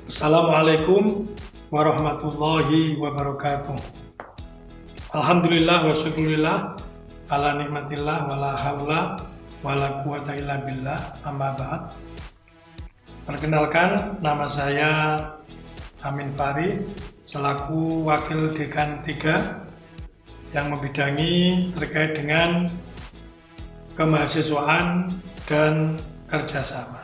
Assalamualaikum warahmatullahi wabarakatuh. Alhamdulillah wa syukurillah ala nikmatillah wala haula wala quwata illa billah, amma ba'd. Perkenalkan, nama saya Amin Fari selaku Wakil Dekan 3 yang membidangi terkait dengan kemahasiswaan dan kerjasama.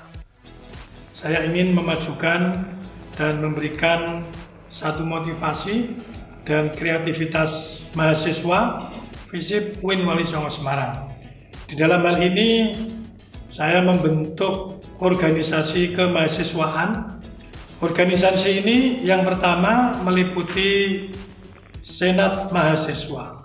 Saya ingin memajukan dan memberikan satu motivasi dan kreativitas mahasiswa FISIP UIN Wali Songo Semarang. Di dalam hal ini saya membentuk organisasi kemahasiswaan. Organisasi ini yang pertama meliputi Senat Mahasiswa.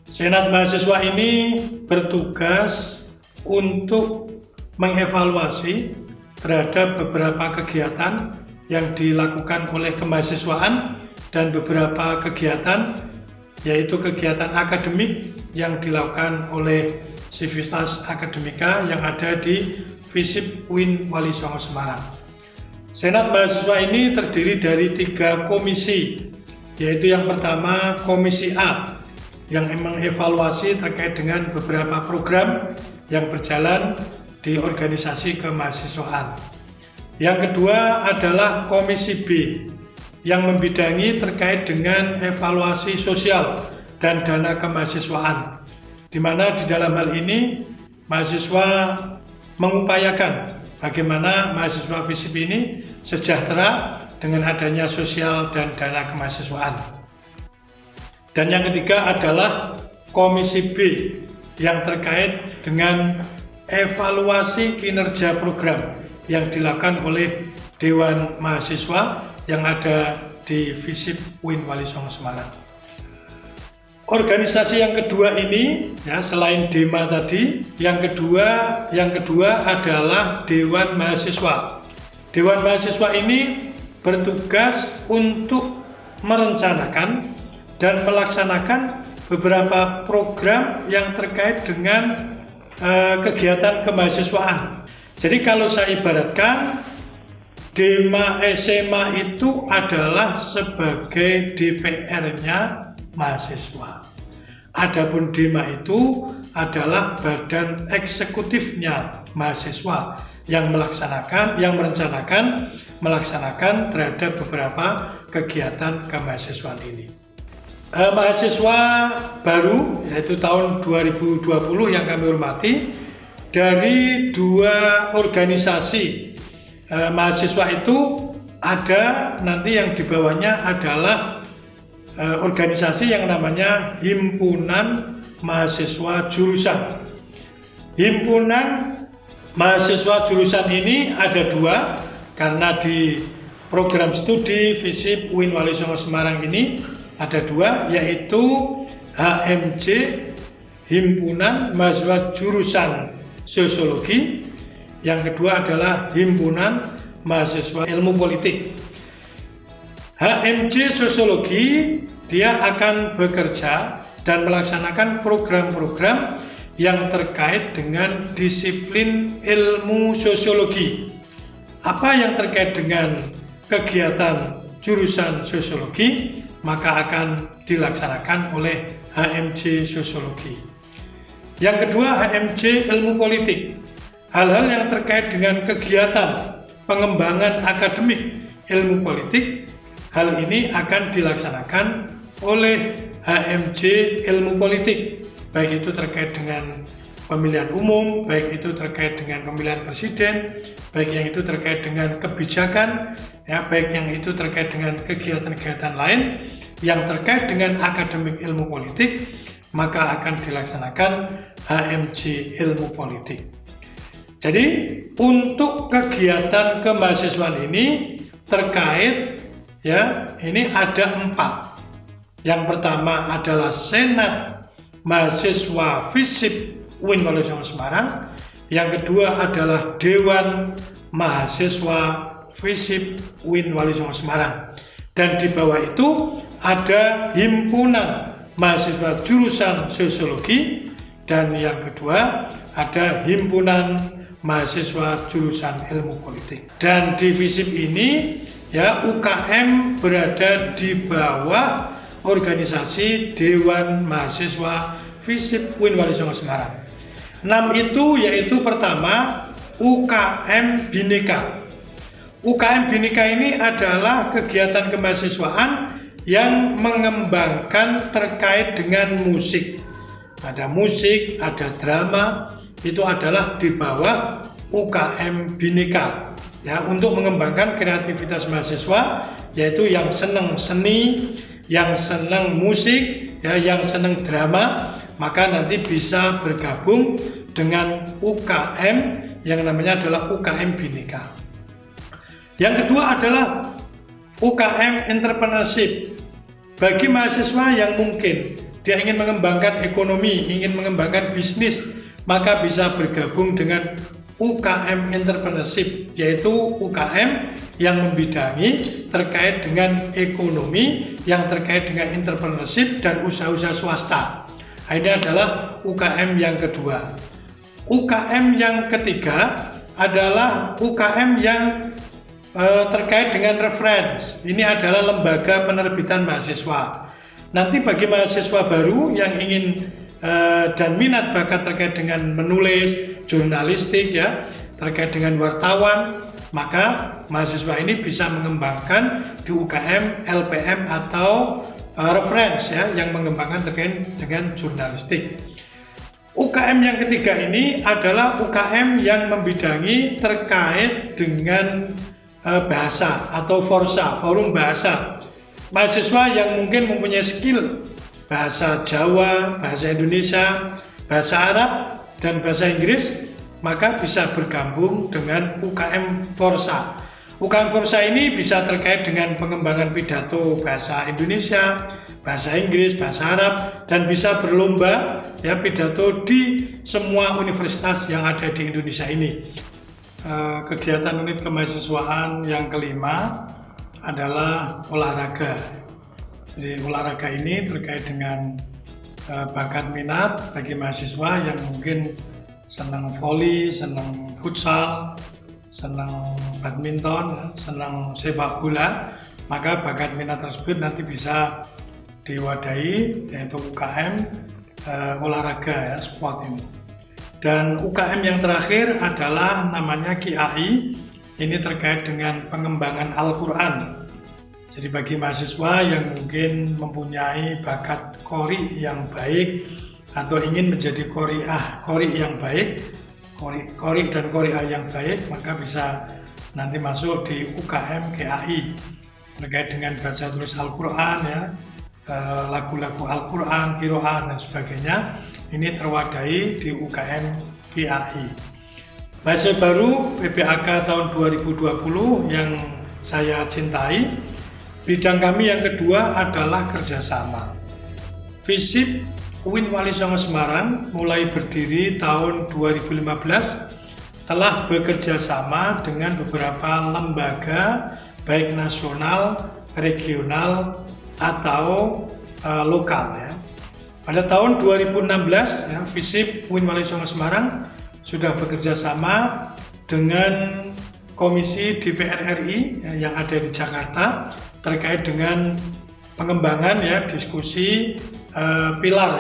Senat Mahasiswa ini bertugas untuk mengevaluasi terhadap beberapa kegiatan yang dilakukan oleh kemahasiswaan dan beberapa kegiatan, yaitu kegiatan akademik yang dilakukan oleh Sivitas Akademika yang ada di FISIP UIN Wali Songo Semarang. Senat Mahasiswa ini terdiri dari 3 komisi, yaitu yang pertama Komisi A yang mengevaluasi terkait dengan beberapa program yang berjalan di organisasi kemahasiswaan. Yang kedua adalah Komisi B yang membidangi terkait dengan evaluasi sosial dan dana kemahasiswaan, di mana di dalam hal ini mahasiswa mengupayakan bagaimana mahasiswa FISIP ini sejahtera dengan adanya sosial dan dana kemahasiswaan. Dan yang ketiga adalah Komisi B yang terkait dengan evaluasi kinerja program yang dilakukan oleh Dewan Mahasiswa yang ada di FISIP UIN Wali Songo Semarang. Organisasi yang kedua ini, ya, selain DEMA tadi, yang kedua adalah Dewan Mahasiswa. Dewan Mahasiswa ini bertugas untuk merencanakan dan melaksanakan beberapa program yang terkait dengan kegiatan kemahasiswaan. Jadi kalau saya ibaratkan, SMA itu adalah sebagai DPR-nya mahasiswa. Adapun DEMA itu adalah badan eksekutifnya mahasiswa yang merencanakan, melaksanakan terhadap beberapa kegiatan kemahasiswaan ini. Mahasiswa baru, yaitu tahun 2020 yang kami hormati, dari 2 organisasi mahasiswa itu ada nanti yang di bawahnya adalah organisasi yang namanya Himpunan Mahasiswa Jurusan. Himpunan Mahasiswa Jurusan ini ada 2 karena di program studi FISIP UIN Wali Songo Semarang ini ada 2, yaitu HMJ Himpunan Mahasiswa Jurusan Sosiologi, yang kedua adalah Himpunan Mahasiswa Ilmu Politik. HMJ Sosiologi dia akan bekerja dan melaksanakan program-program yang terkait dengan disiplin ilmu sosiologi. Apa yang terkait dengan kegiatan jurusan sosiologi maka akan dilaksanakan oleh HMJ Sosiologi. Yang kedua, HMJ Ilmu Politik. Hal-hal yang terkait dengan kegiatan pengembangan akademik ilmu politik, hal ini akan dilaksanakan oleh HMJ Ilmu Politik, baik itu terkait dengan pemilihan umum, baik itu terkait dengan pemilihan presiden, baik yang itu terkait dengan kebijakan, ya, baik yang itu terkait dengan kegiatan-kegiatan lain yang terkait dengan akademik ilmu politik, maka akan dilaksanakan HMJ Ilmu Politik. Jadi untuk kegiatan kemahasiswaan ini terkait, ya, ini ada 4. Yang pertama adalah Senat Mahasiswa FISIP UIN Wali Songo Semarang. Yang kedua adalah Dewan Mahasiswa FISIP UIN Wali Songo Semarang. Dan di bawah itu ada Himpunan Mahasiswa Jurusan Sosiologi, dan yang kedua ada Himpunan mahasiswa jurusan ilmu politik. Dan di FISIP ini ya UKM berada di bawah organisasi Dewan Mahasiswa FISIP UIN Wali Songo Semarang. 6 itu yaitu pertama UKM Bhinneka. UKM Bhinneka ini adalah kegiatan kemahasiswaan yang mengembangkan terkait dengan musik. Ada musik, ada drama, itu adalah di bawah UKM Bhinneka. Ya, untuk mengembangkan kreativitas mahasiswa, yaitu yang senang seni, yang senang musik, ya, yang senang drama, maka nanti bisa bergabung dengan UKM yang namanya adalah UKM Bhinneka. Yang kedua adalah UKM Entrepreneurship. Bagi mahasiswa yang mungkin dia ingin mengembangkan ekonomi, ingin mengembangkan bisnis, maka bisa bergabung dengan UKM Entrepreneurship, yaitu UKM yang membidangi terkait dengan ekonomi, yang terkait dengan entrepreneurship dan usaha-usaha swasta. Ini adalah UKM yang kedua. UKM yang ketiga adalah UKM yang terkait dengan reference. Ini adalah lembaga penerbitan mahasiswa. Nanti bagi mahasiswa baru yang ingin dan minat bakat terkait dengan menulis, jurnalistik, ya, terkait dengan wartawan, maka mahasiswa ini bisa mengembangkan di UKM LPM atau reference, ya, yang mengembangkan terkait dengan jurnalistik. UKM yang ketiga ini adalah UKM yang membidangi terkait dengan bahasa atau Forsa, forum bahasa. Mahasiswa yang mungkin mempunyai skill bahasa Jawa, bahasa Indonesia, bahasa Arab, dan bahasa Inggris, maka bisa bergabung dengan UKM Forsa. UKM Forsa ini bisa terkait dengan pengembangan pidato bahasa Indonesia, bahasa Inggris, bahasa Arab, dan bisa berlomba, ya, pidato di semua universitas yang ada di Indonesia ini. Kegiatan unit kemahasiswaan yang kelima adalah olahraga. Jadi olahraga ini terkait dengan bakat minat bagi mahasiswa yang mungkin senang voli, senang futsal, senang badminton, senang sepak bola, maka bakat minat tersebut nanti bisa diwadahi, yaitu UKM olahraga, ya, sport ini. Dan UKM yang terakhir adalah namanya KIAI, ini terkait dengan pengembangan Al-Quran. Jadi bagi mahasiswa yang mungkin mempunyai bakat qori yang baik atau ingin menjadi qori yang baik, qori dan qori'ah yang baik, maka bisa nanti masuk di UKM KIAI terkait dengan baca tulis Al-Quran, ya, lagu-lagu Al-Quran, qiraah dan sebagainya. Ini terwadahi di UKM KIAI. Mahasiswa baru PBAK tahun 2020 yang saya cintai, bidang kami yang kedua adalah kerjasama. FISIP UIN Wali Songo Semarang mulai berdiri tahun 2015 telah bekerja sama dengan beberapa lembaga baik nasional, regional, atau lokal, ya. Pada tahun 2016, ya, FISIP UIN Wali Songo Semarang sudah bekerja sama dengan Komisi DPR RI, ya, yang ada di Jakarta terkait dengan pengembangan, ya, diskusi pilar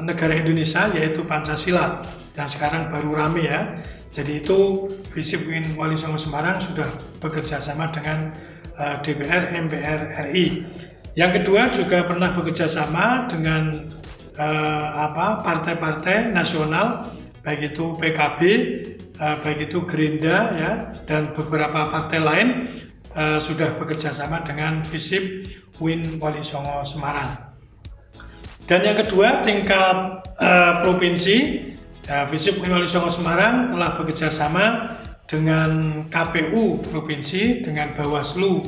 negara Indonesia, yaitu Pancasila yang sekarang baru rame, ya. Jadi itu FISIP UIN Wali Songo Semarang sudah bekerja sama dengan DPR MPR RI. Yang kedua juga pernah bekerja sama dengan partai-partai nasional, baik itu PKB, baik itu Gerindra, ya, dan beberapa partai lain sudah bekerja sama dengan FISIP UIN Wali Songo Semarang. Dan yang kedua tingkat provinsi, ya, FISIP UIN Wali Songo Semarang telah bekerja sama dengan KPU provinsi, dengan Bawaslu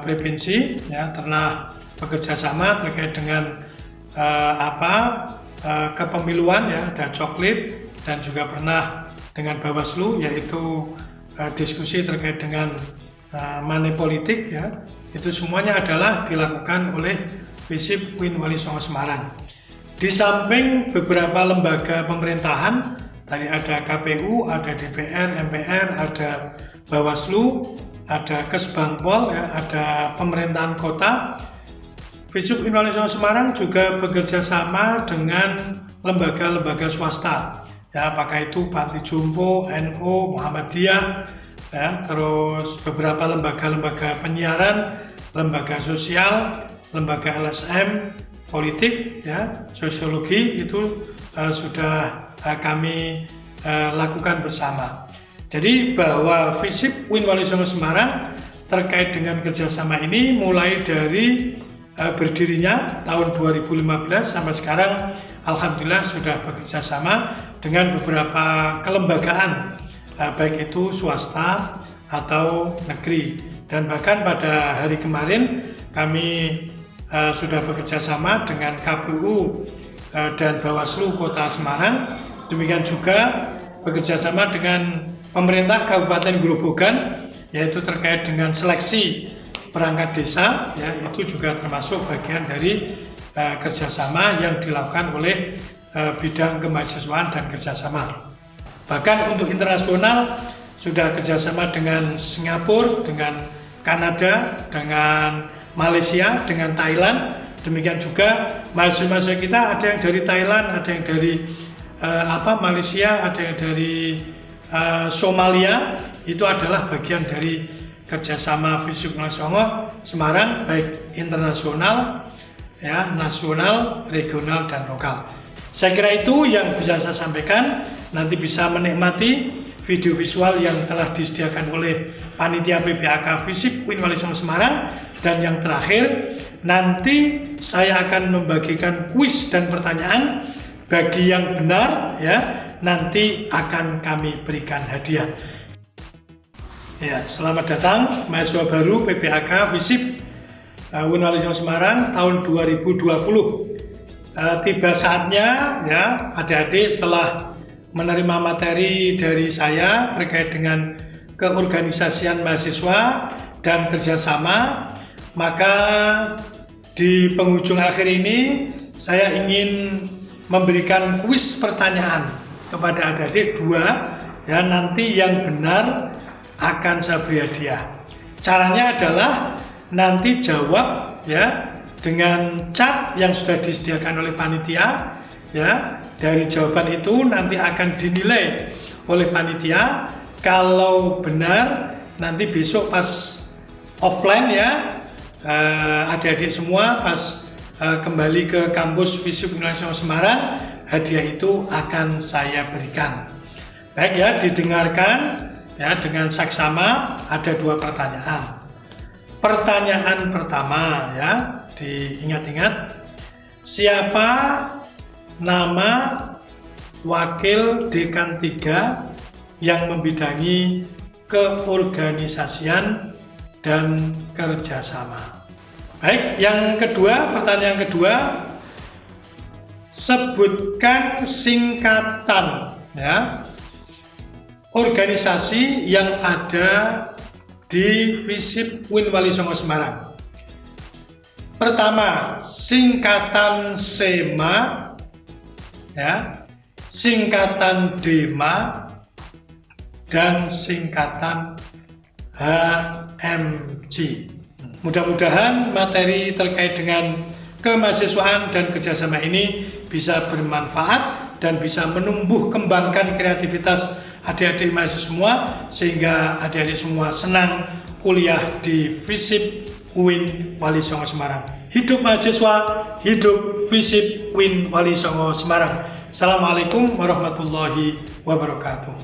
provinsi, ya, pernah bekerja sama terkait dengan kepemiluan, ya, ada coklit, dan juga pernah dengan Bawaslu, yaitu diskusi terkait dengan money politik, ya. Itu semuanya adalah dilakukan oleh FISIP UIN Wali Songo Semarang. Di samping beberapa lembaga pemerintahan, tadi ada KPU, ada DPR, MPR, ada Bawaslu, ada Kesbangpol, ya, ada pemerintahan kota. FISIP UIN Wali Songo Semarang juga bekerja sama dengan lembaga-lembaga swasta, ya, apakah itu Panti Jompo, NU, Muhammadiyah, ya, terus beberapa lembaga-lembaga penyiaran, lembaga sosial, lembaga LSM, politik, ya, sosiologi itu sudah kami lakukan bersama. Jadi bahwa FISIP UIN Wali Songo Semarang terkait dengan kerjasama ini mulai dari berdirinya tahun 2015 sampai sekarang, alhamdulillah sudah bekerja sama dengan beberapa kelembagaan, baik itu swasta atau negeri. Dan bahkan pada hari kemarin kami sudah bekerja sama dengan KPU dan Bawaslu Kota Semarang. Demikian juga bekerja sama dengan pemerintah Kabupaten Grobogan, yaitu terkait dengan seleksi perangkat desa, ya, itu juga termasuk bagian dari kerjasama yang dilakukan oleh bidang kemahasiswaan dan kerjasama. Bahkan untuk internasional sudah kerjasama dengan Singapura, dengan Kanada, dengan Malaysia, dengan Thailand. Demikian juga mahasiswa kita ada yang dari Thailand, ada yang dari Malaysia, ada yang dari Somalia. Itu adalah bagian dari kerjasama FISIP UIN Wali Songo Semarang, baik internasional, ya, nasional, regional, dan lokal. Saya kira itu yang bisa saya sampaikan. Nanti bisa menikmati video visual yang telah disediakan oleh Panitia PBAK FISIP UIN Wali Songo Semarang. Dan yang terakhir, nanti saya akan membagikan kuis dan pertanyaan. Bagi yang benar, ya, nanti akan kami berikan hadiah. Ya, selamat datang mahasiswa baru PBAK FISIP UIN Wali Songo Semarang tahun 2020. Tiba saatnya, ya, adik-adik setelah menerima materi dari saya terkait dengan keorganisasian mahasiswa dan kerjasama, maka di penghujung akhir ini saya ingin memberikan kuis pertanyaan kepada adik-adik dua, ya, nanti yang benar akan saya beri hadiah. Caranya adalah nanti jawab, ya, dengan cat yang sudah disediakan oleh panitia, ya. Dari jawaban itu nanti akan dinilai oleh panitia. Kalau benar, nanti besok pas offline, ya, adik-adik semua pas kembali ke kampus FISIP UIN Wali Songo Semarang, hadiah itu akan saya berikan. Baik, ya, didengarkan, ya, dengan saksama. Ada dua pertanyaan. Pertanyaan pertama, ya, diingat-ingat, siapa nama wakil dekan 3 yang membidangi keorganisasian dan kerjasama? Baik, yang kedua, pertanyaan kedua, sebutkan singkatan, ya, organisasi yang ada di FISIP UIN Wali Songo Semarang. Pertama, singkatan SEMA, ya, singkatan DEMA, dan singkatan HMC. Mudah-mudahan materi terkait dengan kemahasiswaan dan kerjasama ini bisa bermanfaat dan bisa menumbuh kembangkan kreativitas adik-adik mahasiswa semua, sehingga adik-adik semua senang kuliah di FISIP UIN Wali Songo Semarang. Hidup mahasiswa, hidup FISIP UIN Wali Songo Semarang. Assalamualaikum warahmatullahi wabarakatuh.